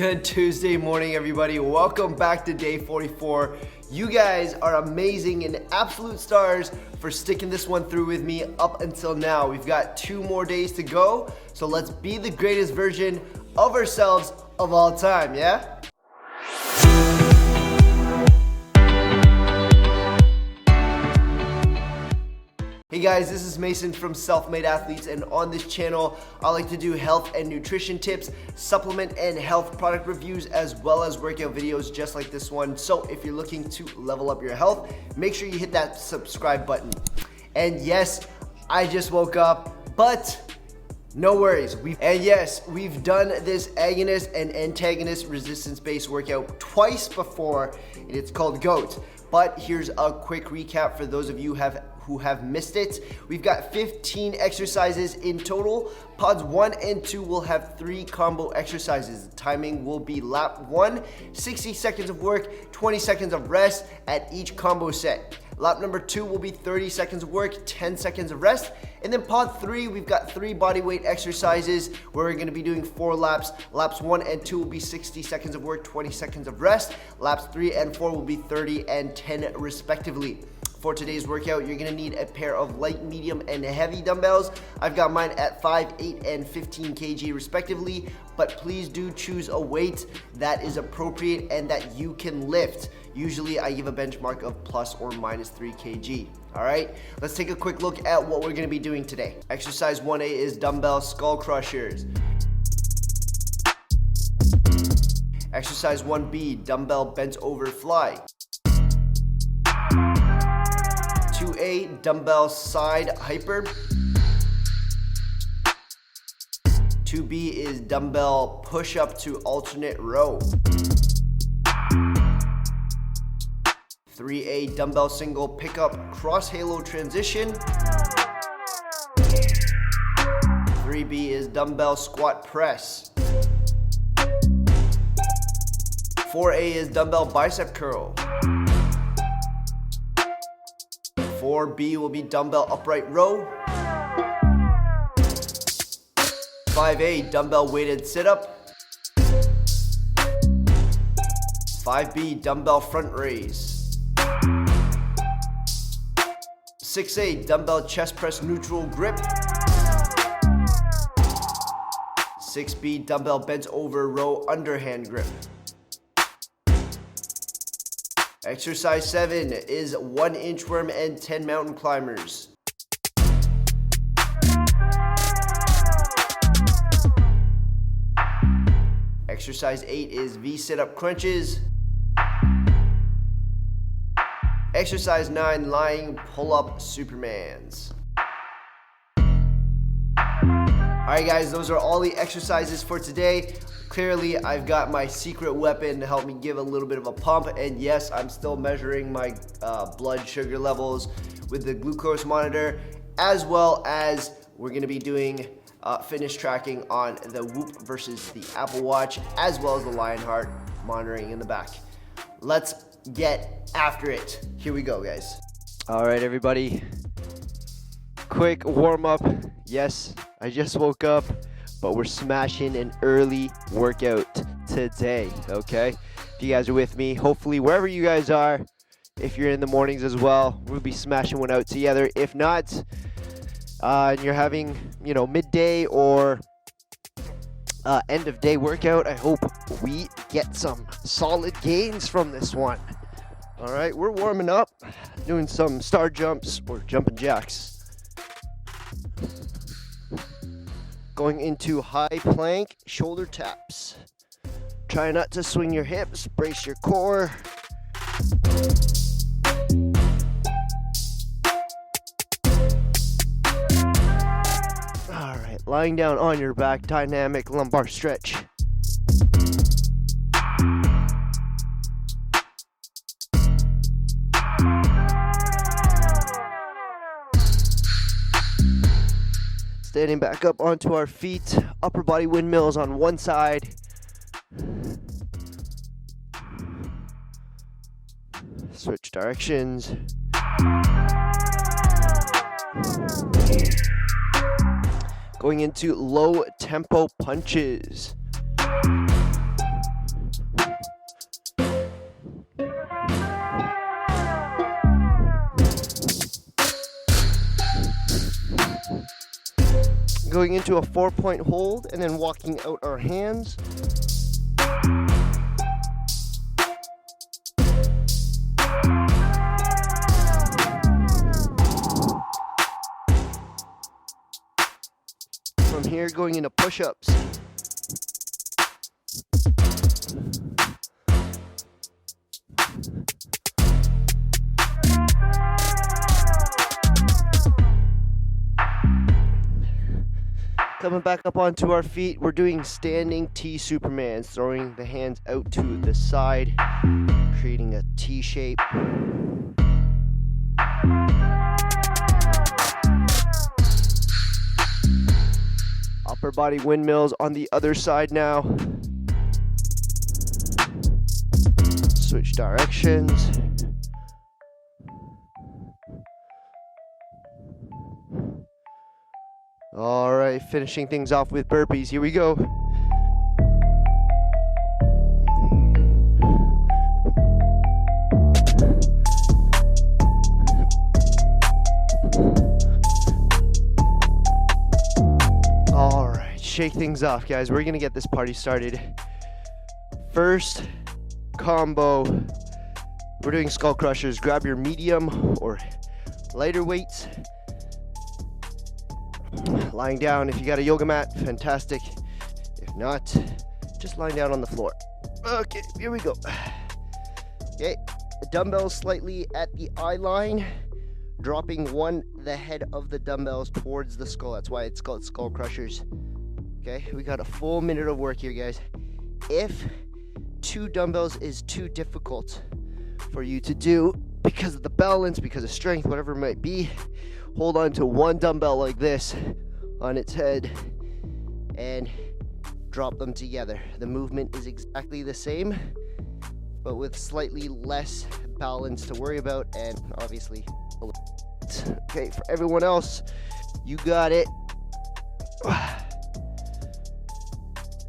Good Tuesday morning, everybody. Welcome back to day 44. You guys are amazing and absolute stars for sticking this one through with me up until now. We've got 2 more days to go, so let's be the greatest version of ourselves of all time, yeah? Hey guys, this is Mason from Self-Made Athletes, and on this channel, I like to do health and nutrition tips, supplement and health product reviews, as well as workout videos just like this one. So if you're looking to level up your health, make sure you hit that subscribe button. And yes, I just woke up, but no worries. We've done this agonist and antagonist resistance-based workout twice before, and it's called GOAT. But here's a quick recap for those of you who have missed it. We've got 15 exercises in total. Pods 1 and 2 will have 3 combo exercises. The timing will be lap 1, 60 seconds of work, 20 seconds of rest at each combo set. Lap number 2 will be 30 seconds of work, 10 seconds of rest. And then pod 3, we've got 3 body weight exercises where we're gonna be doing 4 laps. Laps 1 and 2 will be 60 seconds of work, 20 seconds of rest. Laps 3 and 4 will be 30 and 10 respectively. For today's workout, you're gonna need a pair of light, medium, and heavy dumbbells. I've got mine at 5, 8, and 15 kg respectively, but please do choose a weight that is appropriate and that you can lift. Usually I give a benchmark of plus or minus 3 kg. All right, let's take a quick look at what we're gonna be doing today. Exercise 1A is dumbbell skull crushers. Exercise 1B, dumbbell bent-over fly. 2A, dumbbell side hyper. 2B is dumbbell push-up to alternate row. 3A, dumbbell single pickup cross halo transition. 3B is dumbbell squat press. 4A is dumbbell bicep curl. 4B will be dumbbell upright row. 5A, dumbbell weighted sit up. 5B, dumbbell front raise. 6A, dumbbell chest press neutral grip. 6B, dumbbell bent over row underhand grip. Exercise 7 is 1 inchworm and 10 mountain climbers. Exercise 8 is V sit-up crunches. Exercise 9, lying pull-up supermans. Alright guys, those are all the exercises for today. Clearly, I've got my secret weapon to help me give a little bit of a pump, and yes, I'm still measuring my blood sugar levels with the glucose monitor, as well as we're gonna be doing fitness tracking on the Whoop versus the Apple Watch, as well as the Lionheart monitoring in the back. Let's get after it. Here we go, guys. All right, everybody. Quick warm up. Yes, I just woke up, but we're smashing an early workout today, okay? If you guys are with me, hopefully wherever you guys are, if you're in the mornings as well, we'll be smashing one out together. If not, and you're having, midday or end of day workout, I hope we get some solid gains from this one. All right, we're warming up, doing some star jumps or jumping jacks. Going into high plank, shoulder taps. Try not to swing your hips, brace your core. All right, lying down on your back, dynamic lumbar stretch. Standing back up onto our feet, upper body windmills on one side. Switch directions. Going into low tempo punches. going into a 4-point hold and then walking out our hands. From here, going into push-ups. Coming back up onto our feet, we're doing standing T Supermans, throwing the hands out to the side, creating a T shape. Upper body windmills on the other side now. Switch directions. All right, finishing things off with burpees. Here we go. All right, shake things off, guys. We're gonna get this party started. First combo, we're doing skull crushers. Grab your medium or lighter weights. Lying down. If you got a yoga mat, fantastic. If not, just lying down on the floor. Okay, here we go. Okay, dumbbells slightly at the eye line, dropping the head of the dumbbells towards the skull. That's why it's called skull crushers. Okay, we got a full minute of work here, guys. If 2 dumbbells is too difficult for you to do because of the balance, because of strength, whatever it might be, hold on to 1 dumbbell like this on its head and drop them together. The movement is exactly the same, but with slightly less balance to worry about, and obviously a little bit. Okay, for everyone else, you got it.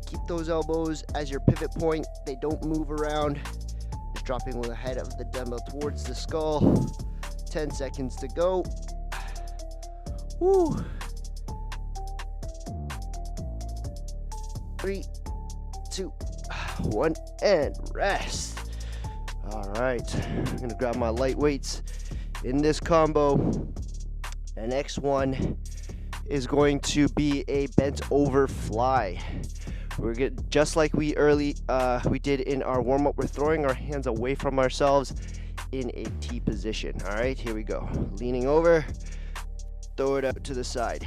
Keep those elbows as your pivot point. They don't move around. Just dropping with the head of the dumbbell towards the skull. 10 seconds to go. Woo. 3, 2, 1, and rest. All right, I'm gonna grab my light weights in this combo. The next one is going to be a bent over fly. We're good, just like we did in our warm-up. We're throwing our hands away from ourselves in a T position. All right, here we go. Leaning over, throw it out to the side.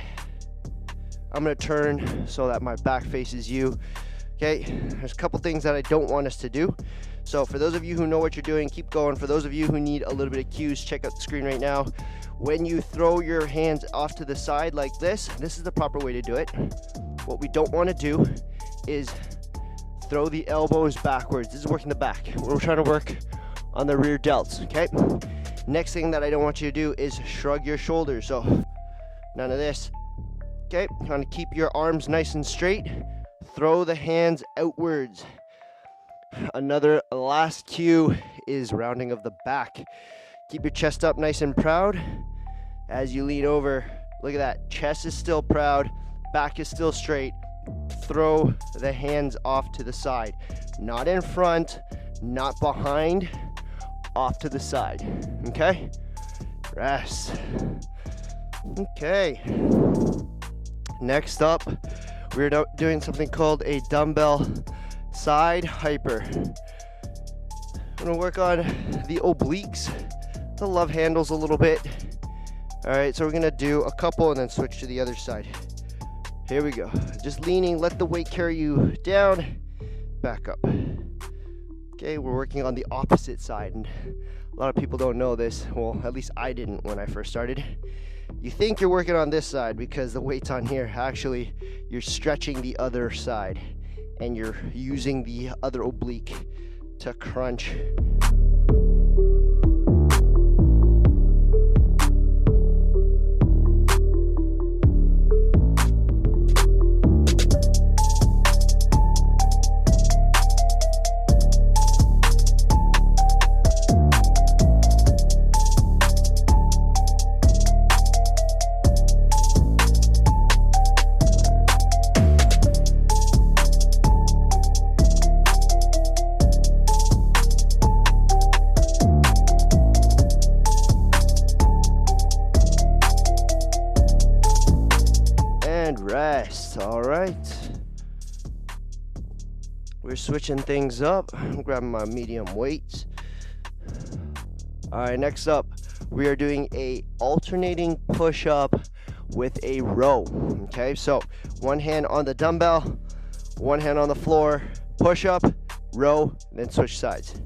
I'm gonna turn so that my back faces you. Okay, there's a couple things that I don't want us to do. So for those of you who know what you're doing, keep going. For those of you who need a little bit of cues, check out the screen right now. When you throw your hands off to the side like this is the proper way to do it. What we don't want to do is throw the elbows backwards. This is working the back. We're trying to work on the rear delts, okay? Next thing that I don't want you to do is shrug your shoulders. So none of this. Okay, trying to keep your arms nice and straight. Throw the hands outwards. Another last cue is rounding of the back. Keep your chest up nice and proud as you lean over. Look at that, chest is still proud, back is still straight. Throw the hands off to the side. Not in front, not behind, off to the side, okay? Rest. Okay. Next up, we're doing something called a dumbbell side hyper. I'm gonna work on the obliques, the love handles a little bit. All right, so we're gonna do a couple and then switch to the other side. Here we go. Just leaning, let the weight carry you down, back up. Okay, we're working on the opposite side, and a lot of people don't know this. Well, at least I didn't when I first started. You think you're working on this side because the weight's on here. Actually, you're stretching the other side and you're using the other oblique to crunch. We're switching things up. I'm grabbing my medium weights. All right, next up, we are doing a alternating push-up with a row. Okay, so one hand on the dumbbell, one hand on the floor, push up, row, then switch sides.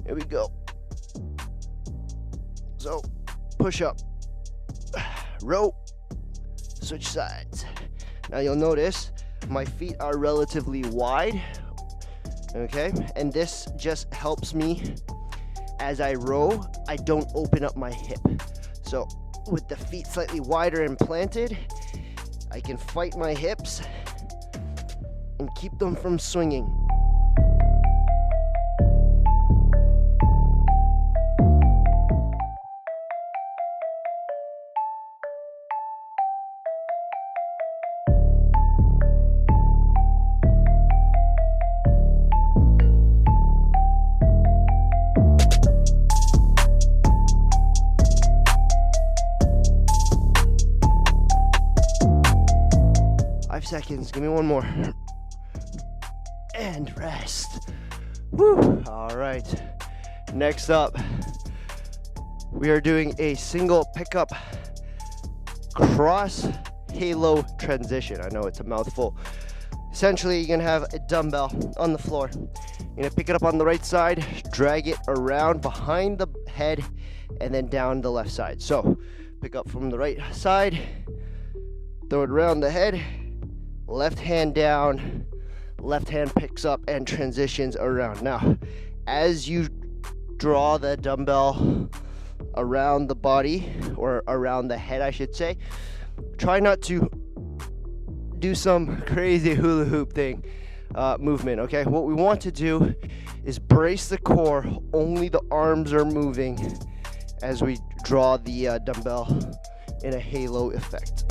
Here we go. So, push up, row, switch sides. Now you'll notice my feet are relatively wide, okay? And this just helps me as I row, I don't open up my hip. So with the feet slightly wider and planted, I can fight my hips and keep them from swinging. Seconds, give me one more. And rest. Woo. All right. Next up, we are doing a single pickup cross halo transition. I know it's a mouthful. Essentially, you're gonna have a dumbbell on the floor. You're gonna pick it up on the right side, drag it around behind the head, and then down the left side. So, pick up from the right side, throw it around the head, left hand down, left hand picks up and transitions around. Now, as you draw the dumbbell around the body, or around the head, I should say, try not to do some crazy hula hoop thing, movement, okay? What we want to do is brace the core, only the arms are moving as we draw the dumbbell in a halo effect.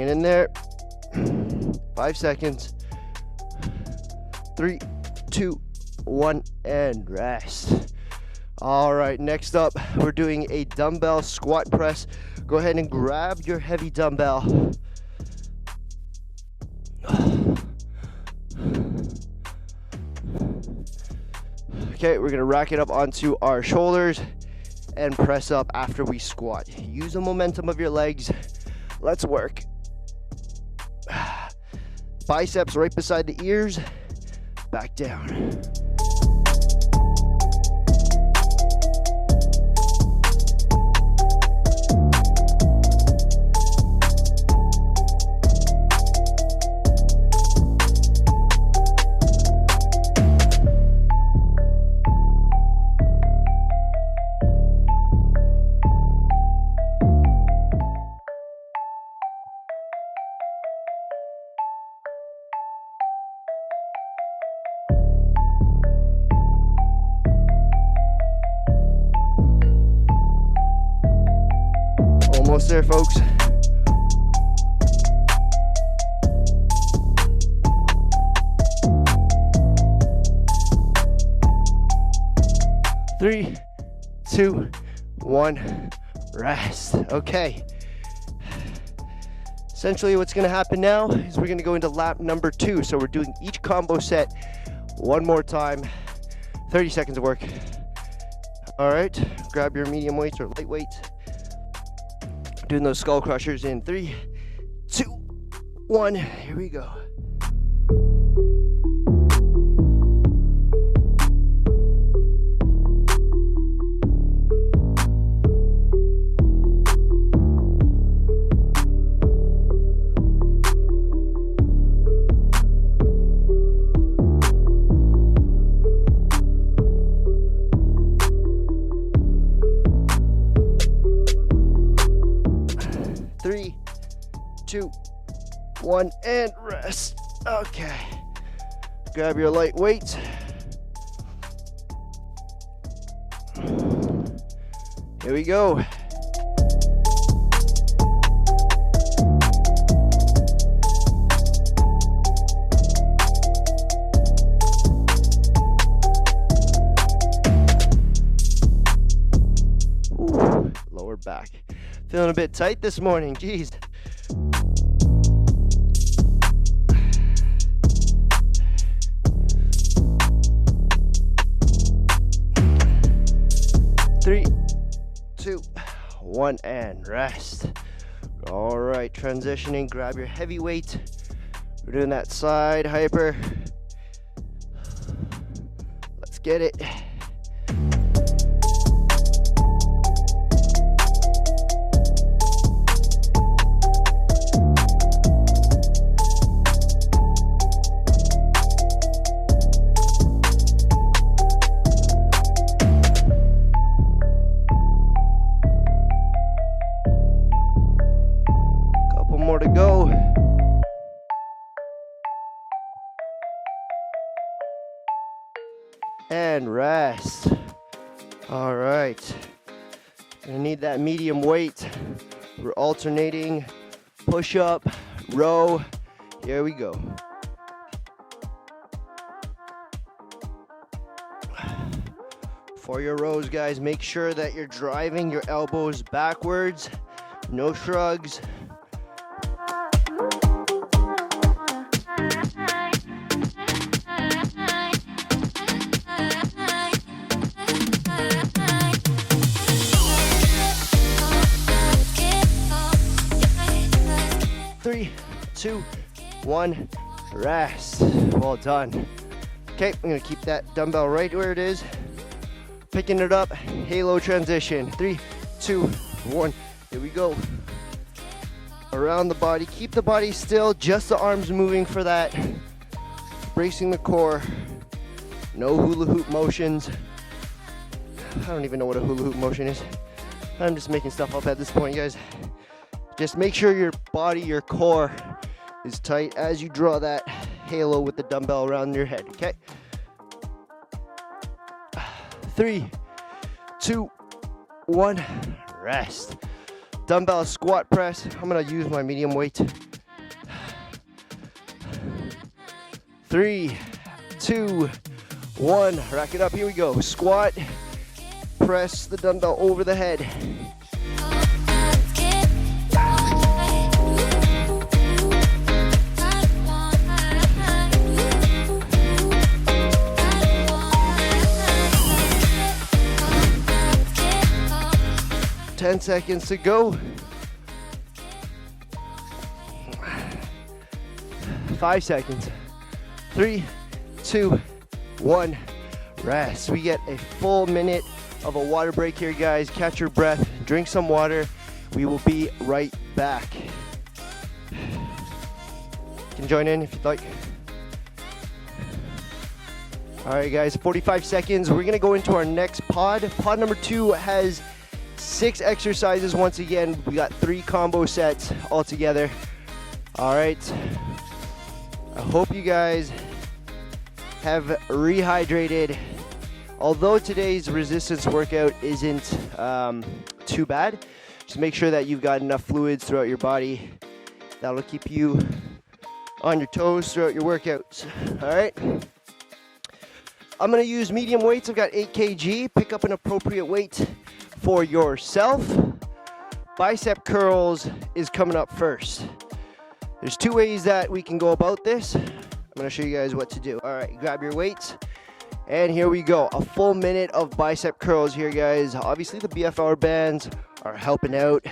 In there, 5 seconds, 3, 2, 1, and rest. All right, next up, we're doing a dumbbell squat press. Go ahead and grab your heavy dumbbell. Okay, we're gonna rack it up onto our shoulders and press up after we squat. Use the momentum of your legs. Let's work. Biceps right beside the ears, back down. Almost there, folks. Three, 2, 1, rest. Okay. Essentially what's gonna happen now is we're gonna go into lap number 2. So we're doing each combo set one more time, 30 seconds of work. All right, grab your medium weights or light weights. Doing those skull crushers in 3, 2, 1, here we go. Three, 2, 1, and rest. Okay. Grab your light weights. Here we go. Feeling a bit tight this morning, jeez. Three, 2, 1, and rest. All right, transitioning, grab your heavy weight. We're doing that side hyper. Let's get it. More to go. And rest. All right. Gonna need that medium weight. We're alternating push up, row. Here we go. For your rows, guys, make sure that you're driving your elbows backwards. No shrugs. Three, 2, 1, rest. Well done. Okay, I'm gonna keep that dumbbell right where it is. Picking it up, halo transition. 3, 2, 1, here we go. Around the body, keep the body still, just the arms moving for that. Bracing the core, no hula hoop motions. I don't even know what a hula hoop motion is. I'm just making stuff up at this point, guys. Just make sure your body, your core is tight as you draw that halo with the dumbbell around your head, okay? 3, 2, 1, rest. Dumbbell squat press. I'm gonna use my medium weight. 3, 2, 1, rack it up, here we go. Squat, press the dumbbell over the head. 10 seconds to go. 5 seconds. 3, 2, 1, rest. We get a full minute of a water break here, guys. Catch your breath, drink some water. We will be right back. You can join in if you'd like. All right, guys, 45 seconds. We're gonna go into our next pod. Pod number 2 has 6 exercises. Once again, we got 3 combo sets all together. All right. I hope you guys have rehydrated. Although today's resistance workout isn't too bad, just make sure that you've got enough fluids throughout your body. That'll keep you on your toes throughout your workouts. All right. I'm gonna use medium weights. I've got 8 kg. Pick up an appropriate weight for yourself. Bicep curls is coming up first. There's 2 ways that we can go about this. I'm gonna show you guys what to do. All right, grab your weights. And here we go. A full minute of bicep curls here, guys. Obviously the BFR bands are helping out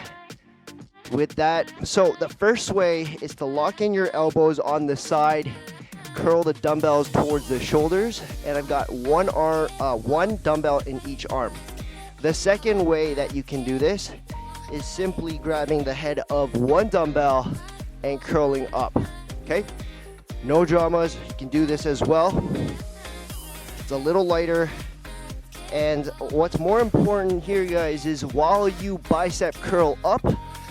with that. So the first way is to lock in your elbows on the side, curl the dumbbells towards the shoulders, and I've got one dumbbell in each arm. The second way that you can do this is simply grabbing the head of one dumbbell and curling up, okay? No dramas, you can do this as well. It's a little lighter, and what's more important here, guys, is while you bicep curl up,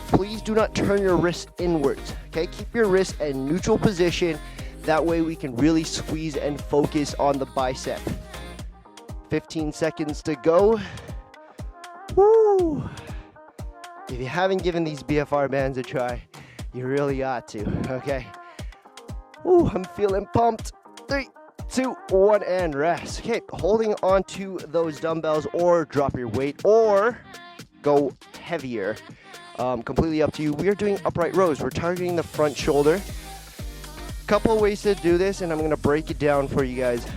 please do not turn your wrist inwards, okay? Keep your wrist in neutral position. That way we can really squeeze and focus on the bicep. 15 seconds to go. Woo! If you haven't given these BFR bands a try, you really ought to, okay? Woo, I'm feeling pumped. 3, 2, 1, and rest. Okay, holding on to those dumbbells, or drop your weight, or go heavier. Completely up to you. We are doing upright rows. We're targeting the front shoulder. Couple of ways to do this, and I'm going to break it down for you guys.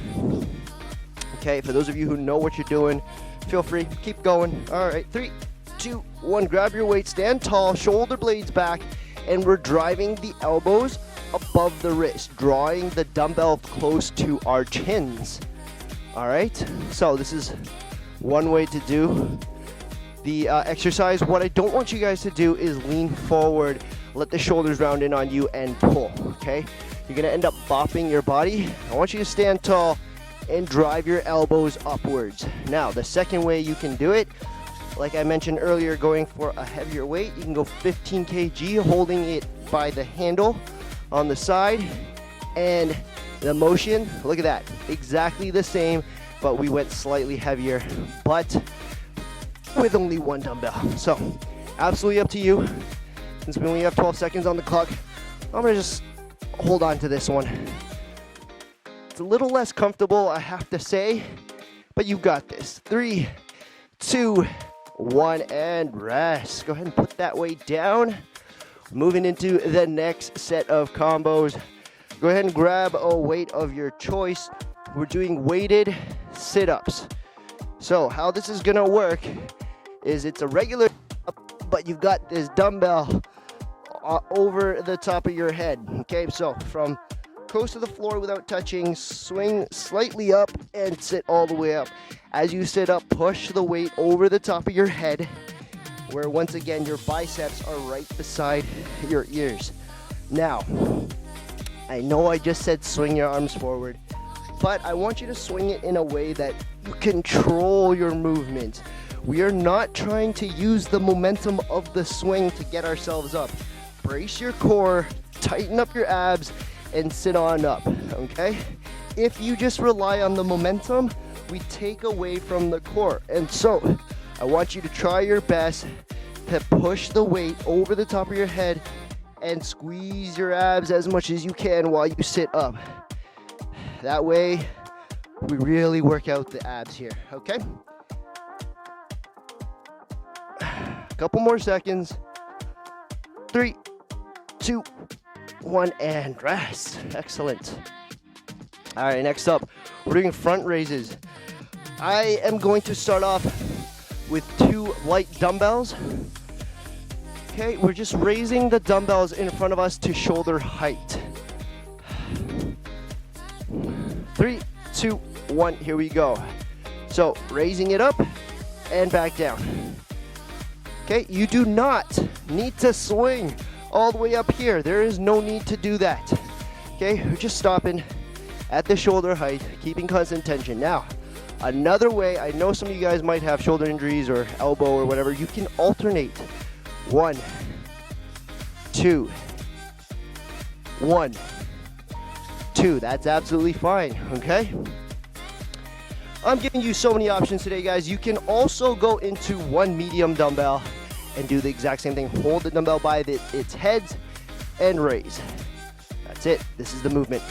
Okay, for those of you who know what you're doing, feel free, keep going. All right, 3, 2, 1, grab your weight, stand tall, shoulder blades back, and we're driving the elbows above the wrist, drawing the dumbbell close to our chins. All right, so this is one way to do the exercise. What I don't want you guys to do is lean forward, let the shoulders round in on you, and pull, okay? You're gonna end up bopping your body. I want you to stand tall and drive your elbows upwards. Now, the second way you can do it, like I mentioned earlier, going for a heavier weight, you can go 15 kg, holding it by the handle on the side, and the motion, look at that, exactly the same, but we went slightly heavier, but with only one dumbbell. So, absolutely up to you. Since we only have 12 seconds on the clock, I'm gonna just hold on to this one. It's a little less comfortable, I have to say, but you got this. 3, 2, 1, and rest. Go ahead and put that weight down. Moving into the next set of combos. Go ahead and grab a weight of your choice. We're doing weighted sit-ups. So how this is gonna work is it's a regular up, but you've got this dumbbell over the top of your head. Okay, so from close to the floor without touching, swing slightly up and sit all the way up. As you sit up, push the weight over the top of your head, where once again your biceps are right beside your ears. Now, I know I just said swing your arms forward, but I want you to swing it in a way that you control your movement. We are not trying to use the momentum of the swing to get ourselves up. Brace your core, tighten up your abs, and sit on up, okay? If you just rely on the momentum, we take away from the core. And so, I want you to try your best to push the weight over the top of your head and squeeze your abs as much as you can while you sit up. That way, we really work out the abs here, okay? A couple more seconds. 3, 2, 1, and rest. Excellent. All right, next up, we're doing front raises. I am going to start off with 2 light dumbbells. Okay, we're just raising the dumbbells in front of us to shoulder height. 3, 2, 1, here we go. So, raising it up and back down. Okay, you do not need to swing all the way up here. There is no need to do that. Okay, we're just stopping at the shoulder height, keeping constant tension. Now, another way, I know some of you guys might have shoulder injuries or elbow or whatever, you can alternate. 1, 2, 1, 2. That's absolutely fine, okay? I'm giving you so many options today, guys. You can also go into 1 medium dumbbell and do the exact same thing. Hold the dumbbell by its heads and raise. That's it. This is the movement.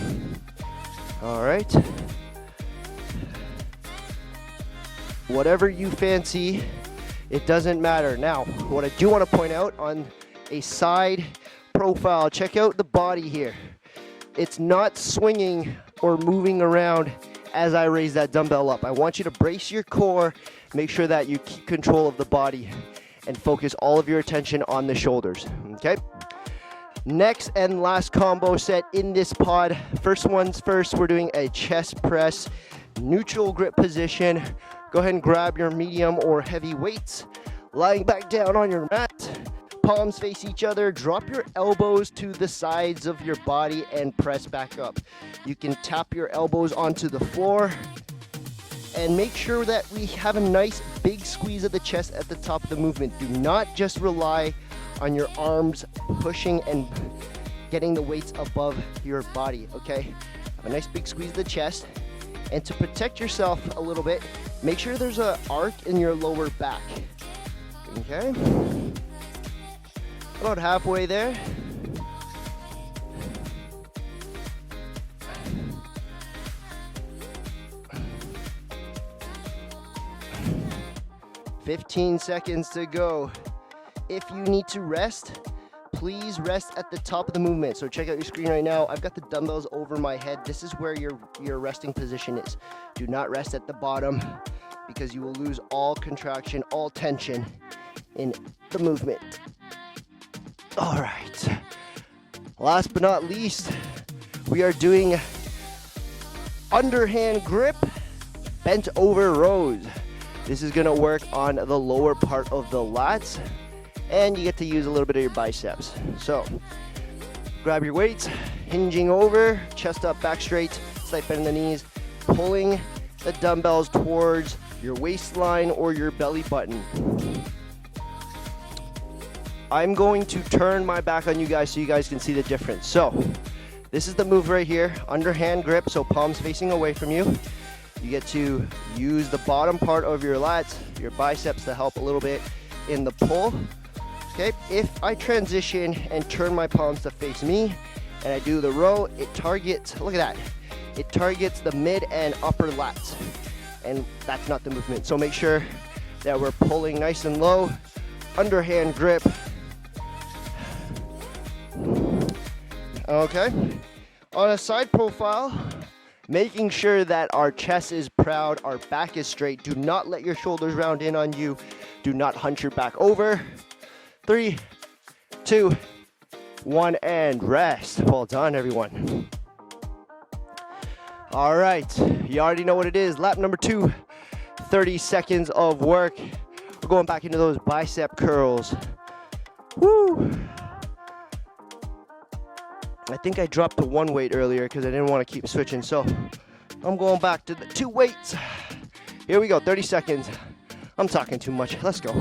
All right. Whatever you fancy, it doesn't matter. Now, what I do want to point out on a side profile, check out the body here. It's not swinging or moving around as I raise that dumbbell up. I want you to brace your core, make sure that you keep control of the body, and focus all of your attention on the shoulders, okay? Next and last combo set in this pod. First one's first, we're doing a chest press, neutral grip position. Go ahead and grab your medium or heavy weights, lying back down on your mat, palms face each other, drop your elbows to the sides of your body and press back up. You can tap your elbows onto the floor, and make sure that we have a nice big squeeze of the chest at the top of the movement. Do not just rely on your arms pushing and getting the weights above your body, okay? Have a nice big squeeze of the chest. And to protect yourself a little bit, make sure there's an arc in your lower back, okay? About halfway there. "15 seconds to go." If you need to rest, please rest at the top of the movement. So check out your screen right now. I've got the dumbbells over my head. This is where your resting position is. Do not rest at the bottom because you will lose all contraction, all tension in the movement. All right. Last but not least, we are doing underhand grip bent over rows. This is gonna work on the lower part of the lats, and you get to use a little bit of your biceps. So grab your weights, hinging over, chest up, back straight, slight bend in the knees, pulling the dumbbells towards your waistline or your belly button. I'm going to turn my back on you guys so you guys can see the difference. So this is the move right here, underhand grip, so palms facing away from you. You get to use the bottom part of your lats, your biceps, to help a little bit in the pull. Okay, if I transition and turn my palms to face me and I do the row, it targets, look at that, it targets the mid and upper lats, and that's not the movement. So make sure that we're pulling nice and low, underhand grip. Okay, on a side profile, making sure that our chest is proud, our back is straight. Do not let your shoulders round in on you. Do not hunch your back over. 3, 2, 1, and rest. Well done, everyone. All right, you already know what it is. Lap number 2, 30 seconds of work. We're going back into those bicep curls. Woo! I think I dropped the 1 weight earlier because I didn't want to keep switching, so I'm going back to the 2 weights. Here we go, 30 seconds. I'm talking too much. Let's go.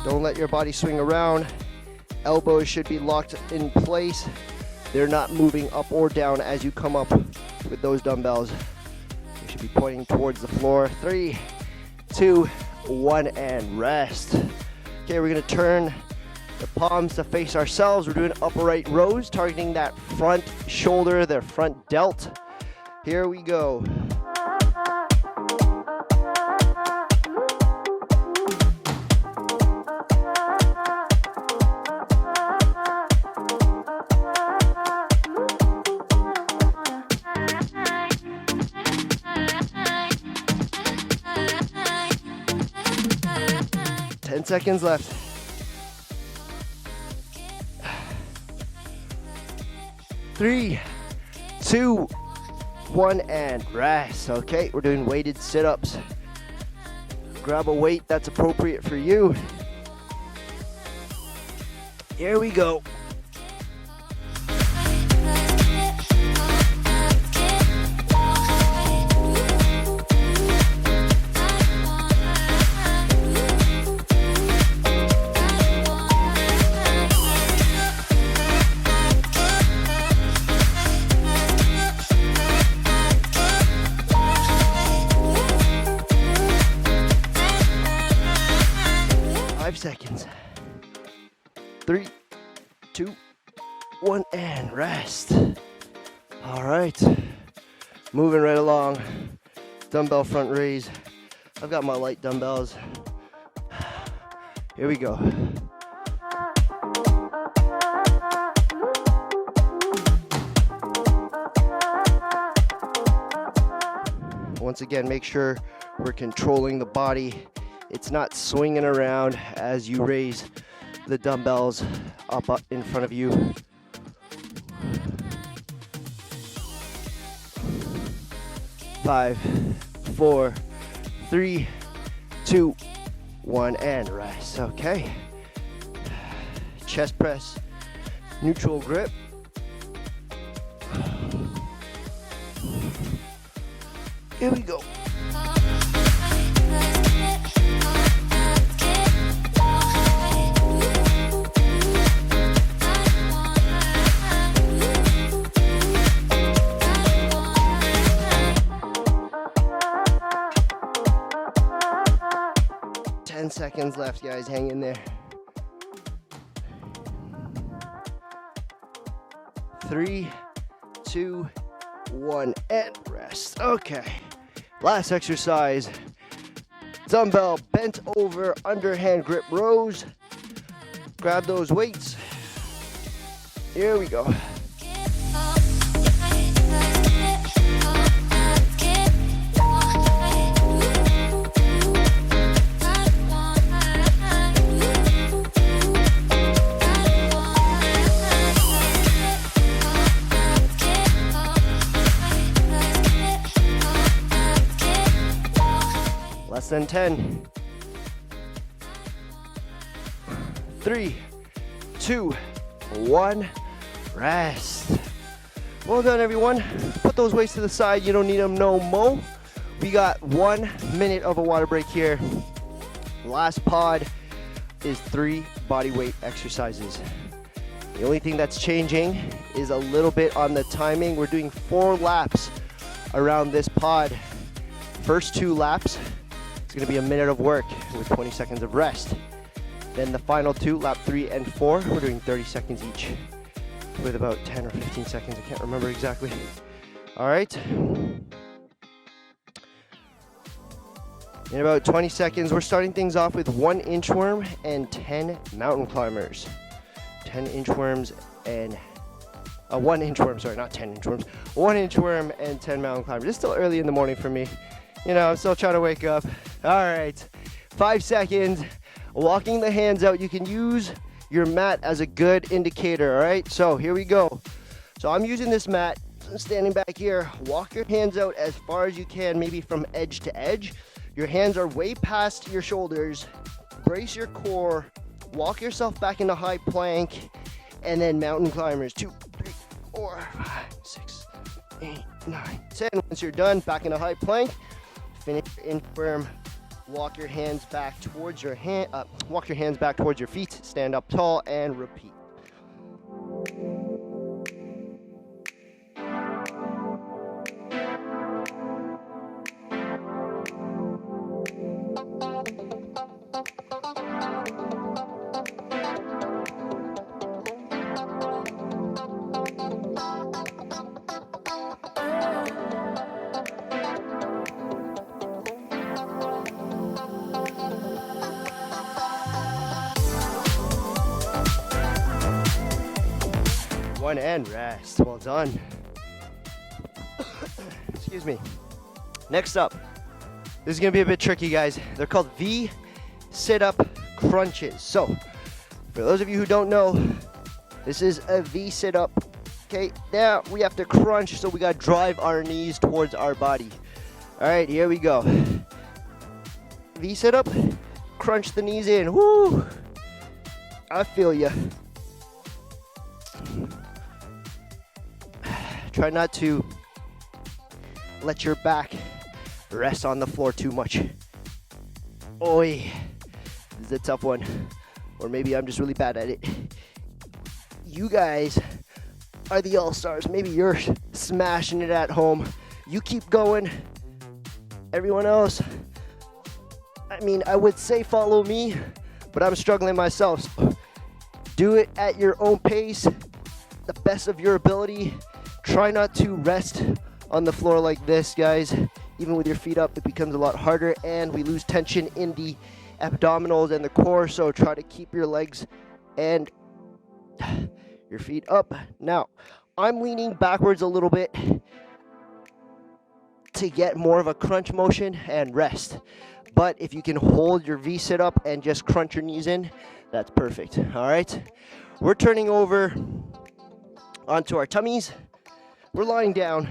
Don't let your body swing around. Elbows should be locked in place. They're not moving up or down as you come up with those dumbbells. You should be pointing towards the floor. 3, 2, 1, and rest. Okay, we're gonna turn the palms to face ourselves. We're doing upright rows, targeting that front shoulder, the front delt. Here we go. Seconds left. 3, 2, 1, and rest. Okay, we're doing weighted sit-ups. Grab a weight that's appropriate for you. Here we go. Seconds. 3, 2, 1, and rest. All right, moving right along. Dumbbell front raise. I've got my light dumbbells. Here we go. Once again, make sure we're controlling the body. It's not swinging around as you raise the dumbbells up in front of you. 5, 4, 3, 2, 1, and rest. Okay. Chest press, neutral grip. Here we go. Seconds left, guys. Hang in there. 3, 2, 1, and rest. Okay. Last exercise. Dumbbell bent over underhand grip rows. Grab those weights. Here we go. Less than 10. 3, 2, 1, rest. Well done, everyone. Put those weights to the side. You don't need them no more. We got 1 minute of a water break here. Last pod is 3 body weight exercises. The only thing that's changing is a little bit on the timing. We're doing 4 laps around this pod. First 2 laps, it's going to be a minute of work with 20 seconds of rest. Then the final 2, lap 3 and 4, we're doing 30 seconds each with about 10 or 15 seconds. I can't remember exactly. All right. In about 20 seconds, we're starting things off with 1 inchworm and 10 mountain climbers. 10 inchworms and 1 inchworm, sorry, not 10 inchworms. 1 inchworm and 10 mountain climbers. It's still early in the morning for me. You know, I'm still trying to wake up. All right, 5 seconds. Walking the hands out. You can use your mat as a good indicator, all right? So here we go. So I'm using this mat. I'm standing back here. Walk your hands out as far as you can, maybe from edge to edge. Your hands are way past your shoulders. Brace your core. Walk yourself back into high plank. And then mountain climbers. 2, 3, 4, 5, 6, 8, 9, 10. Once you're done, back into high plank. Finish your inchworm. Walk your hands back towards your walk your hands back towards your feet. Stand up tall and repeat. One and rest. Well done. Excuse me. Next up, this is going to be a bit tricky, guys. They're called V sit-up crunches. So, for those of you who don't know, this is a V sit-up. Okay, now we have to crunch, so we got to drive our knees towards our body. All right, here we go. V sit-up, crunch the knees in. Woo! I feel ya. Try not to let your back rest on the floor too much. Oi, this is a tough one. Or maybe I'm just really bad at it. You guys are the all-stars. Maybe you're smashing it at home. You keep going. Everyone else, I mean, I would say follow me, but I'm struggling myself. So do it at your own pace, the best of your ability. Try not to rest on the floor like this, guys. Even with your feet up, it becomes a lot harder, and we lose tension in the abdominals and the core, so try to keep your legs and your feet up. Now, I'm leaning backwards a little bit to get more of a crunch motion and rest. But if you can hold your V sit up and just crunch your knees in, that's perfect. All right, we're turning over onto our tummies. We're lying down.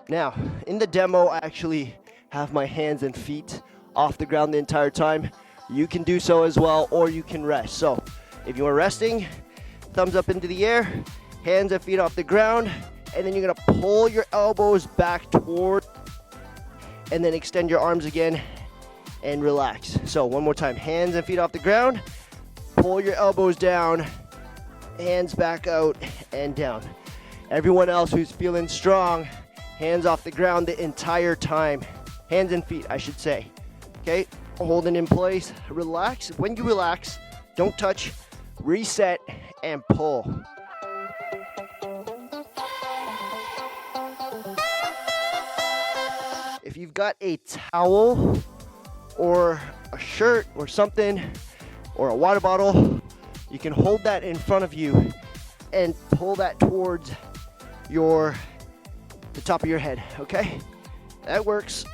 Now, in the demo, I actually have my hands and feet off the ground the entire time. You can do so as well, or you can rest. So, if you are resting, thumbs up into the air, hands and feet off the ground, and then you're gonna pull your elbows back toward, and then extend your arms again, and relax. So, one more time, hands and feet off the ground, pull your elbows down, hands back out and down. Everyone else who's feeling strong, hands off the ground the entire time. Hands and feet, I should say. Okay, holding in place, relax. When you relax, don't touch, reset, and pull. you've got a towel or a shirt or something or a water bottle, you can hold that in front of you and pull that towards the top of your head, okay? That works.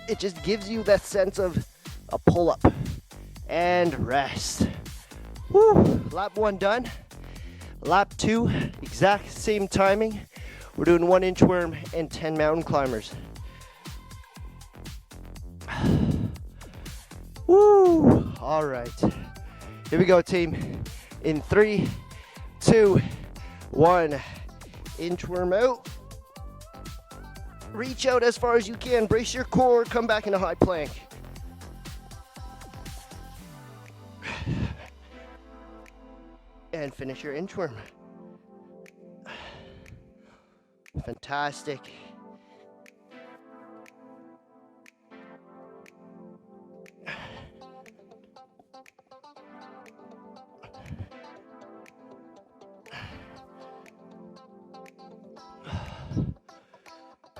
It just gives you that sense of a pull-up. And rest. Woo! Lap 1 done. Lap 2, exact same timing. We're doing 1 inchworm and 10 mountain climbers. Woo! All right. Here we go, team. In 3, 2, 1. Inchworm out. Reach out as far as you can. Brace your core. Come back in a high plank. And finish your inchworm. Fantastic.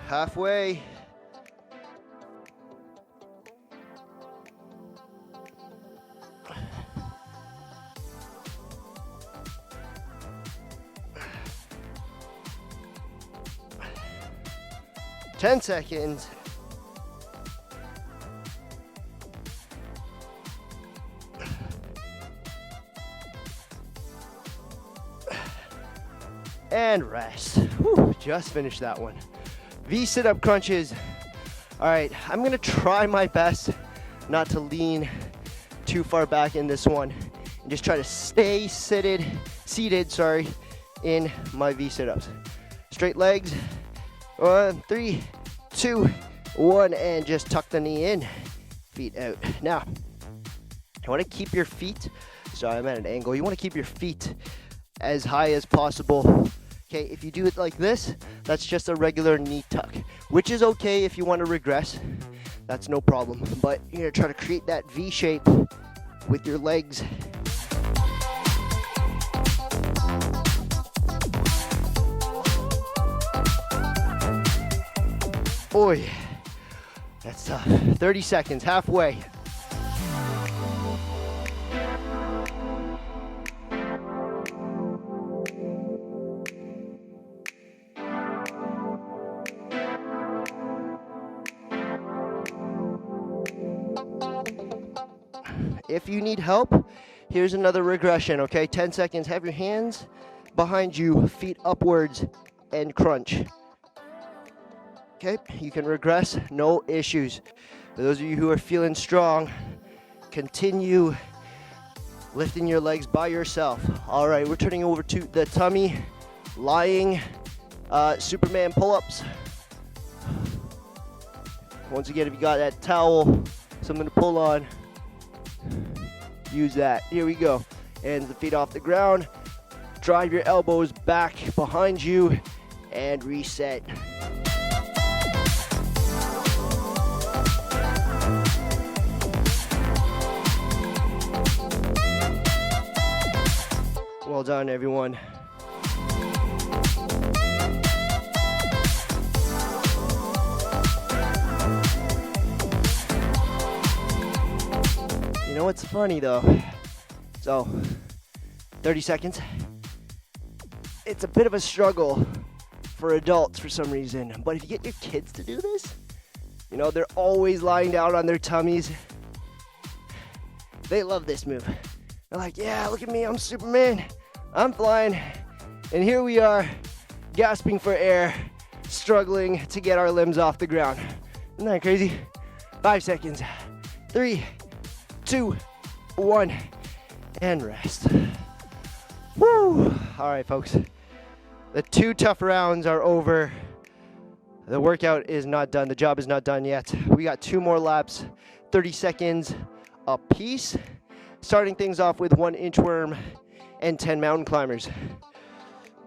Halfway. Ten seconds. And rest. Whew, just finished that one. V sit-up crunches. All right, I'm gonna try my best not to lean too far back in this one and just try to stay seated, in my V sit-ups. Straight legs. 1, 3, 2, 1, and just tuck the knee in. Feet out. Now, you wanna keep your feet, sorry, I'm at an angle. You wanna keep your feet as high as possible. Okay, if you do it like this, that's just a regular knee tuck, which is okay if you want to regress. That's no problem. But you're gonna try to create that V shape with your legs. Boy, that's tough. 30 seconds, halfway. If you need help, here's another regression, okay? 10 seconds. Have your hands behind you, feet upwards, and crunch. Okay, you can regress, no issues. For those of you who are feeling strong, continue lifting your legs by yourself. All right, we're turning over to the tummy, lying Superman pull-ups. Once again, if you got that towel, something to pull on, use that. Here we go. Hands the feet off the ground. Drive your elbows back behind you and reset. Well done, everyone. You know what's funny though? So, 30 seconds. It's a bit of a struggle for adults for some reason, but if you get your kids to do this, you know, they're always lying down on their tummies. They love this move. They're like, yeah, look at me, I'm Superman. I'm flying. And here we are, gasping for air, struggling to get our limbs off the ground. Isn't that crazy? 5 seconds. 3, 2, 1, and rest. Woo! All right, folks. The 2 tough rounds are over. The workout is not done. The job is not done yet. We got 2 more laps, 30 seconds apiece. Starting things off with 1 inchworm and 10 mountain climbers.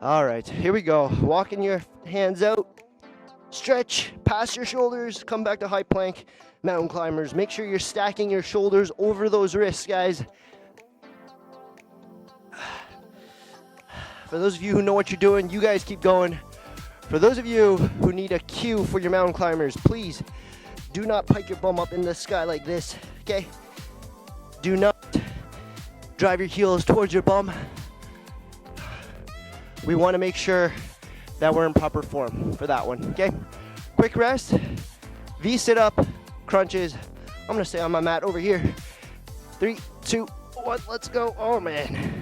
All right, here we go. Walking your hands out. Stretch, pass your shoulders, come back to high plank. Mountain climbers, make sure you're stacking your shoulders over those wrists, guys. For those of you who know what you're doing, you guys keep going. For those of you who need a cue for your mountain climbers, please Do not pike your bum up in the sky like this, okay? Do not drive your heels towards your bum. We want to make sure that we're in proper form for that one, okay? Quick rest, V sit up, crunches. I'm gonna stay on my mat over here. 3, 2, 1, let's go. Oh man.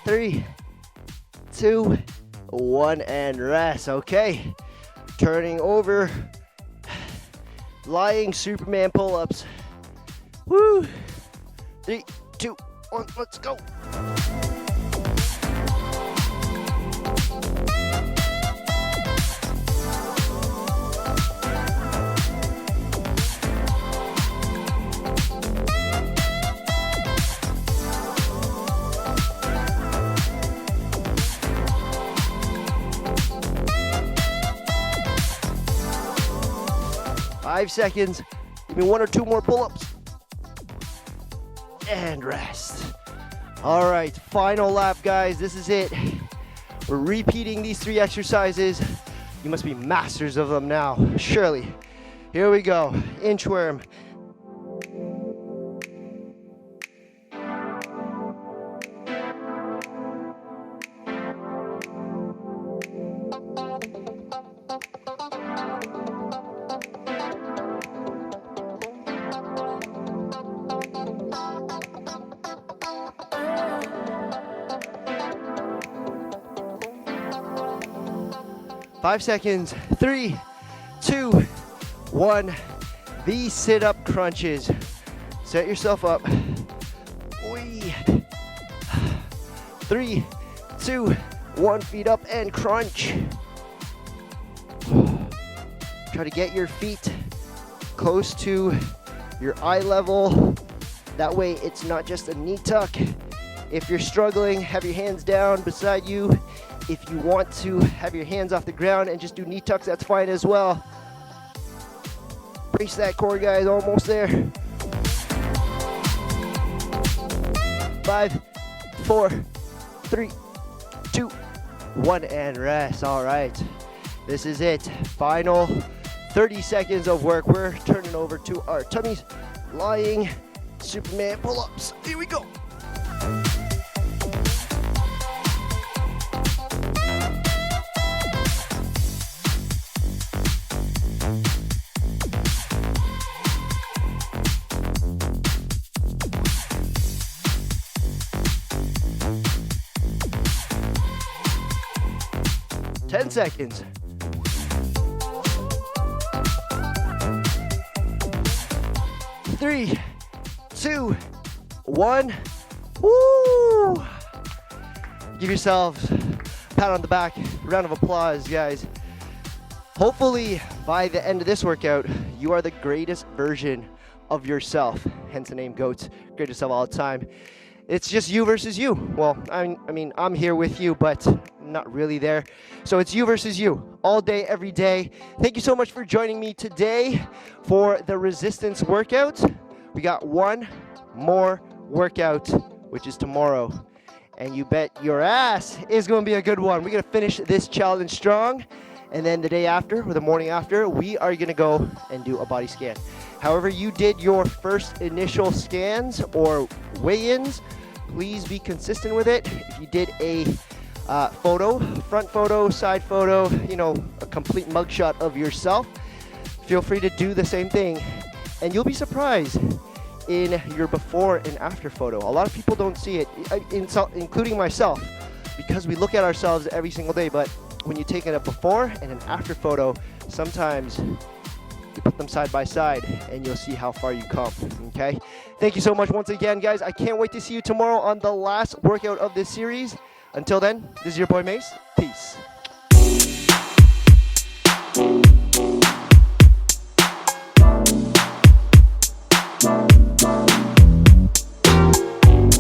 Three, 2, 1, and rest. Okay, turning over, lying Superman pull-ups. Woo! 3, 2, 1, let's go. Five seconds. Give me 1 or 2 more pull-ups. And rest. All right, final lap, guys. This is it. We're repeating these 3 exercises. You must be masters of them now, surely. Here we go. Inchworm. Five seconds. 3, 2, 1. The sit-up crunches. Set yourself up. 3, 2, 1. Feet up and crunch. Try to get your feet close to your eye level. That way it's not just a knee tuck. If you're struggling, have your hands down beside you. If you want to have your hands off the ground and just do knee tucks, that's fine as well. Brace that core, guys, almost there. 5, 4, 3, 2, 1, and rest. All right, this is it. Final 30 seconds of work. We're turning over to our tummies, lying Superman pull-ups. Here we go. Seconds. 3, 2, 1. Woo! Give yourselves a pat on the back, round of applause, guys. Hopefully, by the end of this workout, you are the greatest version of yourself. Hence the name GOATS, greatest of all time. It's just you versus you. Well, I mean, I'm here with you, but not really there. So it's you versus you, all day, every day. Thank you so much for joining me today for the resistance workout. We got one more workout, which is tomorrow. And you bet your ass is going to be a good one. We're going to finish this challenge strong. And then the day after, or the morning after, we are going to go and do a body scan. However you did your first initial scans or weigh-ins, please be consistent with it. If you did a photo, front photo, side photo, you know, a complete mugshot of yourself, feel free to do the same thing. And you'll be surprised in your before and after photo. A lot of people don't see it, including myself, because we look at ourselves every single day. But when you take a before and an after photo, sometimes you put them side by side and you'll see how far you come, okay? Thank you so much once again, guys. I can't wait to see you tomorrow on the last workout of this series. Until then, this is your boy Mace. Peace.